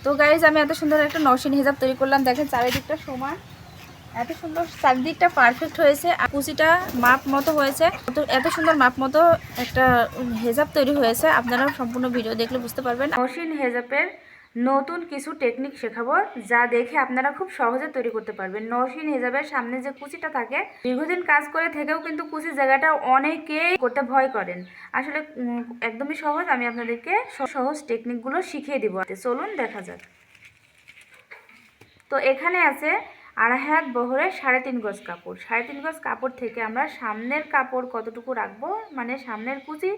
তো গাইজ আমি এত সুন্দর একটা নওশিন হিজাব তৈরি করলাম। দেখেন চারিদিকটা সমান, এত সুন্দর চারিদিকটা পারফেক্ট হয়েছে, আর কুচিটা মাপ মতো হয়েছে। এত সুন্দর মাপ মতো একটা হেজাব তৈরি হয়েছে। আপনারা সম্পূর্ণ ভিডিও দেখলে বুঝতে পারবেন। নওশিন হেজাবের নতুন কিছু টেকনিক শেখাবো, যা দেখে আপনারা খুব সহজে তৈরি করতে পারবেন। নওশিন হেজাবের সামনে যে কুচিটা থাকে, দীর্ঘদিন কাজ করে থেকেও কিন্তু কুচির জায়গাটা অনেকেই করতে ভয় করেন। আসলে একদমই সহজ। আমি আপনাদেরকে সহজ টেকনিকগুলো শিখিয়ে দিব। চলুন দেখা যাক। তো এখানে আছে 2.5 হাত বহরে 3.5 গজ কাপড়। 3.5 গজ কাপড় থেকে আমরা সামনের কাপড় কতটুকু রাখবো, মানে সামনের কুচি,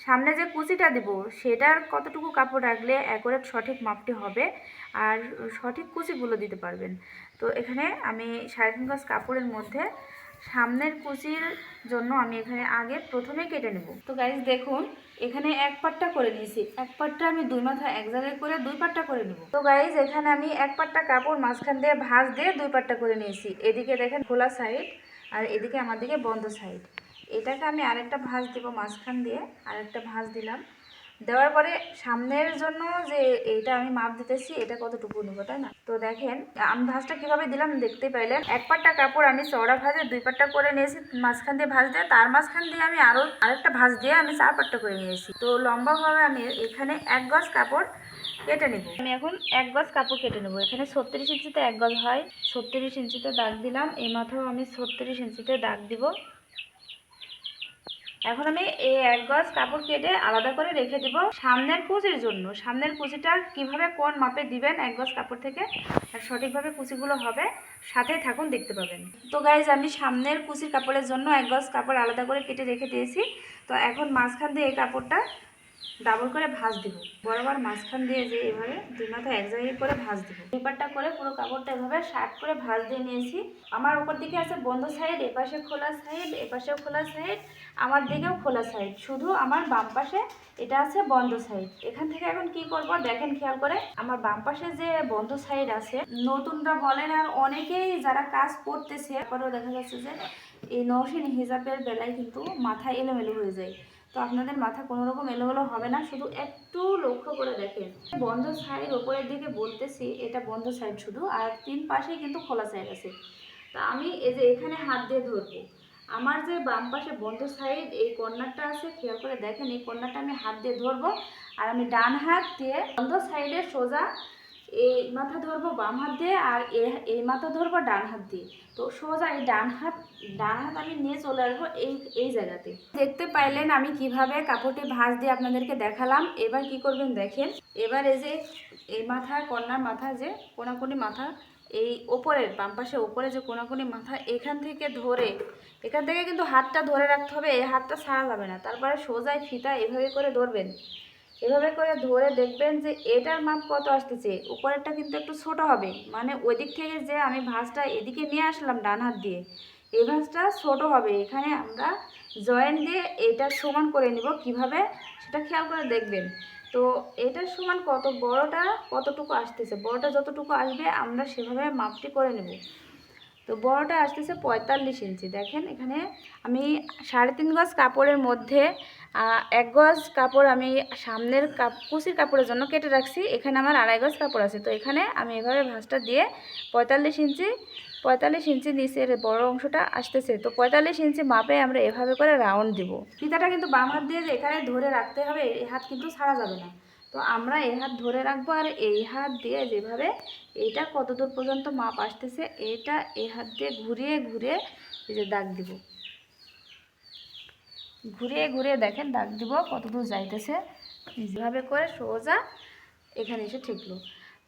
সামনে যে কুচিটা দিব সেটার কতটুকু কাপড় রাখলে একবারে সঠিক মাপটি হবে আর সঠিক কুচিগুলো দিতে পারবেন। তো এখানে আমি 3.5 গজ কাপড়ের মধ্যে সামনের কুচির জন্য আমি এখানে আগে প্রথমে কেটে নেব। তো গাইজ দেখুন, এখানে এক পাট্টা করে নিয়েছি। এক পাট্টা আমি দুই মাথা এক জায়গায় করে 2 পাট্টা করে নেব। তো গাইজ এখানে আমি এক পাট্টা কাপড় মাঝখান দিয়ে ভাঁজ দিয়ে 2 পাট্টা করে নিয়েছি। এদিকে দেখেন খোলা সাইড আর এদিকে আমার দিকে বন্ধ সাইড। এটাকে আমি আরেকটা ভাঁজ দেবো, মাঝখান দিয়ে আরেকটা ভাঁজ দিলাম। দেওয়ার পরে সামনের জন্য যে এইটা আমি মাপ দিতেছি, এটা কতটুকু নেবো, তাই না? তো দেখেন আমি ভাঁজটা কিভাবে দিলাম দেখতে পাইলেন। এক পাট্টা কাপড় আমি চওড়া ভাঁজে 2 পাট্টা করে নিয়েছি, মাঝখান দিয়ে ভাঁজ দিয়ে, তার মাঝখান দিয়ে আমি আরেকটা ভাঁজ দিয়ে আমি 4 পাট্টা করে নিয়েছি। তো লম্বাভাবে আমি এখানে 1 গজ কাপড় কেটে নেব। আমি এখন 1 গজ কাপড় কেটে নেব। এখানে 36 ইঞ্চিতে 1 গজ হয়। 36 ইঞ্চিতে দাগ দিলাম। এই মাথাও আমি 36 ইঞ্চিতে দাগ দিব। এখন আমি এই 1 গজ কাপড় কেটে আলাদা করে রেখে দিব সামনের কুচির জন্য। সামনের কুচিটা কিভাবে কোন মাপে দিবেন 1 গজ কাপড় থেকে আর সঠিকভাবে কুচিগুলো হবে, সাথেই থাকুন, দেখতে পাবেন। তো গাইজ আমি সামনের কুচির কাপড়ের জন্য 1 গজ কাপড় আলাদা করে কেটে রেখে দিয়েছি। তো এখন মাঝখান দিয়ে এই কাপড়টা ডাবল করে ভাঁজ দিব। বরাবর মাঝখান দিয়ে যে এভাবে 2 মাথা এক জায়গায় করে ভাঁজ দিব। 2 পাট্টা করে পুরো কাপড়টা এভাবে শার্ট করে ভাঁজ দিয়ে নিয়েছি। আমার উপর দিকে আছে বন্ধ সাইড, এপাশে খোলা সাইড, এপাশেও খোলা সাইড, আমার দিকেও খোলা সাইড, শুধু আমার বাম পাশে এটা আছে বন্ধ সাইড। এখান থেকে এখন কি করব দেখেন খেয়াল করে। আমার বাম পাশে যে বন্ধ সাইড আছে, নতুনরা বলেন আর অনেকেই যারা কাজ করতেছে, তারপরেও দেখা যাচ্ছে যে এই নওশিন হিজাবের বেলায় কিন্তু মাথা এলোমেলো হয়ে যায়। তো আপনাদের মাথা কোনো রকম এলোমেলো হবে না, শুধু একটু লক্ষ্য করে দেখেন। বন্ধ সাইড ওপরের দিকে বলতেছি, এটা বন্ধ সাইড শুধু, আর 3 পাশেই কিন্তু খোলা সাইড আছে। তা আমি এই যে এখানে হাত দিয়ে ধরবো, আমার যে বাম পাশে বন্ধ সাইড এই কর্নারটা আছে, খেয়াল করে দেখেন, এই কর্নারটা আমি হাত দিয়ে ধরবো আর আমি ডান হাত দিয়ে বন্ধ সাইডে সোজা এই মাথা ধরবো বাম হাত দিয়ে আর এই মাথা ধরবো ডান হাত দিয়ে। তো সোজা এই ডান হাত আমি নিয়ে চলে আসবো এই জায়গাতে। দেখতে পাইলেন আমি কিভাবে কাপড়টি ভাঁজ দিয়ে আপনাদেরকে দেখালাম। এবার কি করবেন দেখেন। এবার এই যে এই মাথা কর্নার মাথা, যে কোনাকুনি মাথা, এই ওপরের বাম পাশে ওপরে যে কোনাকুনি মাথা, এখান থেকে ধরে, এখান থেকে কিন্তু হাতটা ধরে রাখতে হবে, এই হাতটা ছাড়া যাবে না। তারপরে সোজাই ফিতা এভাবে করে ধরবেন। এভাবে করে ধরে দেখবেন যে এটার মাপ কত আসতেছে। উপরেরটা কিন্তু একটু ছোট হবে, মানে ওই দিক থেকে যে আমি ভাঁজটা এদিকে নিয়ে আসলাম ডান হাত দিয়ে, এই ভাঁজটা ছোট হবে। এখানে আমরা জয়েন্ট দিয়ে এটা সমান করে নিব। কিভাবে সেটা খেয়াল করে দেখবেন। তো এটার সমান কত, বড়টা কতটুকু আসতেছে, বড়টা যতটুকু আসবে আমরা সেভাবে মাপটি করে নেব। তো বড়টা আসতেছে 45 ইঞ্চি। দেখেন এখানে আমি 3.5 গজ কাপড়ের মধ্যে 1 গজ কাপড় আমি সামনের কুচির কাপড়ের জন্য কেটে রাখছি। এখানে আমার 2.5 গজ কাপড় আছে। তো এখানে আমি এভাবে ভাঁজটা দিয়ে 45 ইঞ্চি নিচের বড় অংশটা আসতেছে। তো 45 ইঞ্চি মাপে আমরা এভাবে করে রাউন্ড দিব। ফিতাটা কিন্তু বাম হাত দিয়ে এখানে ধরে রাখতে হবে, এই হাত কিন্তু ছাড়া যাবে না। তো আমরা এই হাত ধরে রাখবো আর এই হাত দিয়ে যেভাবে এইটা কত দূর পর্যন্ত মাপ আসতেছে, এইটা এই হাত দিয়ে ঘুরিয়ে ঘুরিয়ে এই যে দাগ দিব। ঘুরিয়ে ঘুরিয়ে দেখেন দাগ দিব কত দূর যাইতেছে। যেভাবে করে সোজা এখানে এসে ঠেকলো।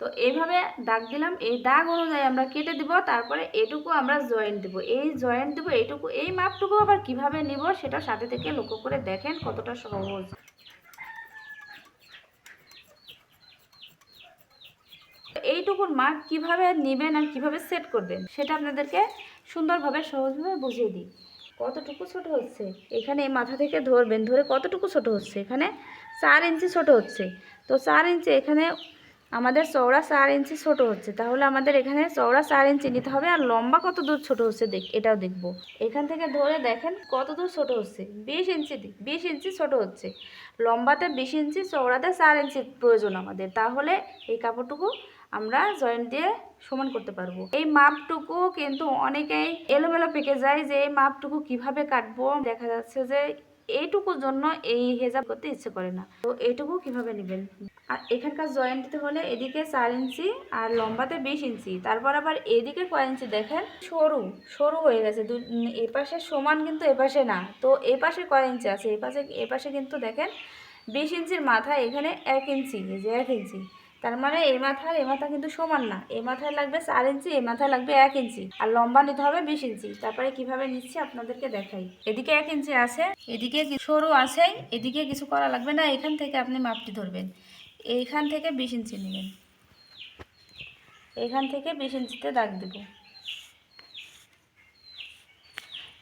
তো এইভাবে দাগ দিলাম, এই দাগ অনুযায়ী আমরা কেটে দিব। তারপরে এটুকু আমরা জয়েন্ট দেব, এই জয়েন্ট দেবো এইটুকু। এই মাপটুকু আবার কিভাবে নিব সেটা সাথে থেকে লক্ষ্য করে দেখেন কতটা সহজ। এইটুকুর মাপ কিভাবে নেবেন আর কিভাবে সেট করবেন সেটা আপনাদেরকে সুন্দরভাবে সহজভাবে বুঝিয়ে দিই। কতটুকু ছোট হচ্ছে এখানে এই মাথা থেকে ধরবেন, ধরে কতটুকু ছোট হচ্ছে, এখানে 4 ইঞ্চি ছোট হচ্ছে। তো 4 ইঞ্চি এখানে আমাদের চওড়া 4 ইঞ্চি ছোট হচ্ছে, তাহলে আমাদের এখানে চওড়া 4 ইঞ্চি নিতে হবে। আর লম্বা কত দূর ছোট হচ্ছে এটাও দেখবো। এখান থেকে ধরে দেখেন কত দূর ছোট হচ্ছে, 20 ইঞ্চি ছোট হচ্ছে। লম্বাতে 20 ইঞ্চি, চওড়াতে 4 ইঞ্চি প্রয়োজন আমাদের, তাহলে এই কাপড়টুকু আমরা জয়েন্ট দিয়ে সমান করতে পারবো। এই মাপটুকু কিন্তু অনেকেই এলোমেলো পেকে যায় যে এই মাপটুকু কিভাবে কাটবো, দেখা যাচ্ছে যে এইটুকুর জন্য এই হেজাব করতে ইচ্ছে করে না। তো এইটুকু কিভাবে নেবেন, আর এখানকার জয়েন্ট দিতে হলে এদিকে 4 ইঞ্চি আর লম্বাতে 20 ইঞ্চি, তারপর আবার এদিকে কয় ইঞ্চি দেখেন সরু সরু হয়ে গেছে, এপাশে সমান কিন্তু এপাশে না। তো এপাশে কয় ইঞ্চি আছে, এপাশে কিন্তু দেখেন 20 ইঞ্চির মাথায় এখানে 1 ইঞ্চি, এই যে 1 ইঞ্চি, তার মানে এই মাথা কিন্তু সমান না, এই মাথায় লাগবে 4 ইঞ্চি, এই মাথায় লাগবে 1 ইঞ্চি, আর লম্বা নিতে হবে 20 ইঞ্চি। তারপরে কিভাবে নিচ্ছি আপনাদেরকে দেখাই। এদিকে 1 ইঞ্চি আছে, এদিকে সরু আছে, এদিকে কিছু করা লাগবে না, এখান থেকে আপনি মাপটি ধরবেন, এইখান থেকে 20 ইঞ্চি নেবেন, এখান থেকে 20 ইঞ্চিতে দাগ দেব,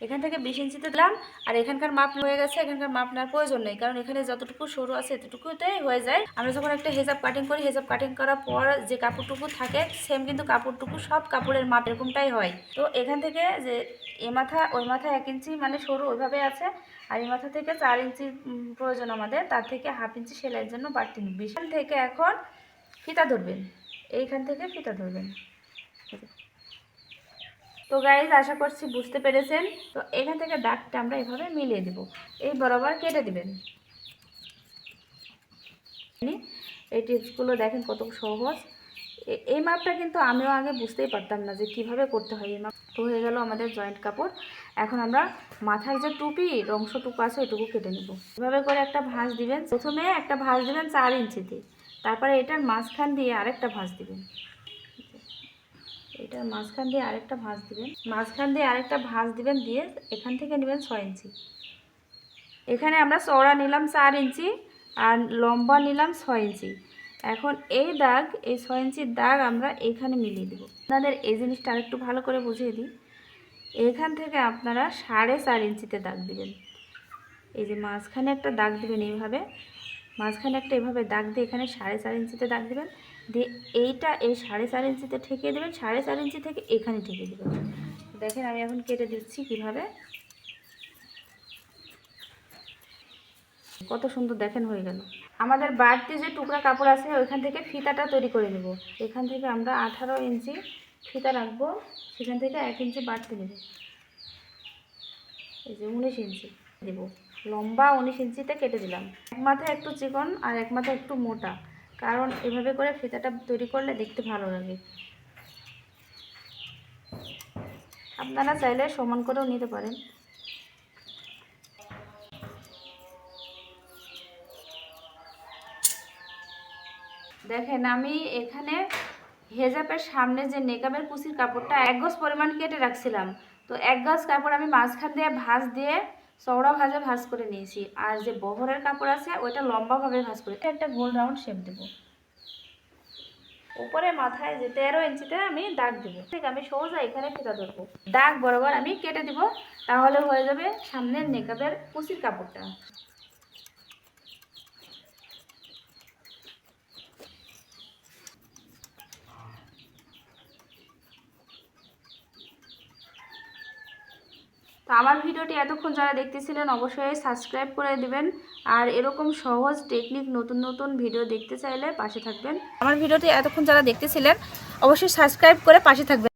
এখান থেকে 20 ইঞ্চিতে দিলাম। আর এখানকার মাপ হয়ে গেছে, এখানকার মাপ নেওয়ার প্রয়োজন নেই, কারণ এখানে যতটুকু সরু আছে এতটুকুতেই হয়ে যায়। আমরা যখন একটা হেজাব কাটিং করি, হেজাব কাটিং করার পর যে কাপড়টুকু থাকে সেম কিন্তু কাপড়টুকু সব কাপড়ের মাপ এরকমটাই হয়। তো এখান থেকে যে এ মাথা ওই মাথা 1 ইঞ্চি মানে সরু ওইভাবে আছে, আর এই মাথা থেকে 4 ইঞ্চি প্রয়োজন আমাদের, তার থেকে হাফ ইঞ্চি সেলাইয়ের জন্য বাড়তি নিব। এখান থেকে এখন ফিতা ধরবেন, এইখান থেকে ফিতা ধরবেন। তো গাইজ আশা করছি বুঝতে পেরেছেন। তো এখান থেকে দাগটা আমরা এভাবে মিলিয়ে দেব, এই বরাবর কেটে দিবেন। এই টিপসগুলো দেখেন কত সহজ। এই মাপটা কিন্তু আমিও আগে বুঝতেই পারতাম না যে কিভাবে করতে হয়। এই মাপ তো হয়ে গেল আমাদের জয়েন্ট কাপড়। এখন আমরা মাথার যে টুপির অংশটুকু আছে ওইটুকু কেটে নেব। এভাবে করে একটা ভাঁজ দিবেন, প্রথমে একটা ভাঁজ দিবেন 4 ইঞ্চিতে, তারপরে এটার মাঝখান দিয়ে আরেকটা ভাঁজ দিবেন, এটার মাঝখান দিয়ে আরেকটা ভাঁজ দিবেন, মাঝখান দিয়ে আরেকটা ভাঁজ দিবেন, দিয়ে এখান থেকে নেবেন 6 ইঞ্চি। এখানে আমরা চওড়া নিলাম 4 ইঞ্চি আর লম্বা নিলাম 6 ইঞ্চি। এখন এই দাগ, এই 6 ইঞ্চির দাগ আমরা এইখানে মিলিয়ে দেব। আপনাদের এই জিনিসটা আরেকটু ভালো করে বুঝিয়ে দিই। এখান থেকে আপনারা 4.5 ইঞ্চিতে দাগ দিবেন, এই যে মাঝখানে একটা দাগ দিবেন, এইভাবে মাঝখানে একটা এভাবে দাগ দিয়ে এখানে 4.5 ইঞ্চিতে দাগ দেবেন, দিয়ে এইটা এই 4.5 ইঞ্চিতে ঠেকিয়ে দেবেন, 4.5 ইঞ্চি থেকে এখানে ঠেকিয়ে দেবেন। দেখেন আমি এখন কেটে দিচ্ছি কিভাবে, কত সুন্দর দেখেন হয়ে গেল। আমাদের বাড়তি যে টুকরা কাপড় আছে ওইখান থেকে ফিতাটা তৈরি করে নেব। এখান থেকে আমরা 18 ইঞ্চি ফিতা রাখবো, সেখান থেকে 1 ইঞ্চি বাড়তি নেব, এই যে 19 ইঞ্চি দেব। লম্বা 19 ইঞ্চিতে কেটে দিলাম। এক মাথা একটু চিকন আর এক মাথা একটু মোটা, কারণ এভাবে করে ফিতাটা তৈরি করলে দেখতে ভালো লাগে। আপনারা চাইলে সমান করেও নিতে পারেন। দেখেন আমি এখানে হেজাবের সামনে যে নেকাবের কুচির কাপড়টা 1 গজ পরিমাণ কেটে রাখছিলাম। তো 1 গজ কাপড় আমি মাঝখান দিয়ে ভাঁজ দিয়ে চওড়া ভাঁজ করে নিয়েছি, আর যে বহরের কাপড় আছে ওইটা লম্বাভাবে ভাঁজ করে একটা গোল রাউন্ড শেপ দেব। উপরে মাথায় যে 13 ইঞ্চিতে আমি দাগ দেবো, ঠিক আমি সোজা এখানে ফিতা ধরবো, দাগ বরাবর আমি কেটে দিব, তাহলে হয়ে যাবে সামনের নেকাবের কুচির কাপড়টা। তো আমার ভিডিওটি এতক্ষণ যারা দেখতেছিলেন অবশ্যই সাবস্ক্রাইব করে দিবেন, আর এরকম সহজ টেকনিক নতুন নতুন ভিডিও দেখতে চাইলে পাশে থাকবেন। আমার ভিডিওটি এতক্ষণ যারা দেখতেছিলেন অবশ্যই সাবস্ক্রাইব করে পাশে থাকবেন।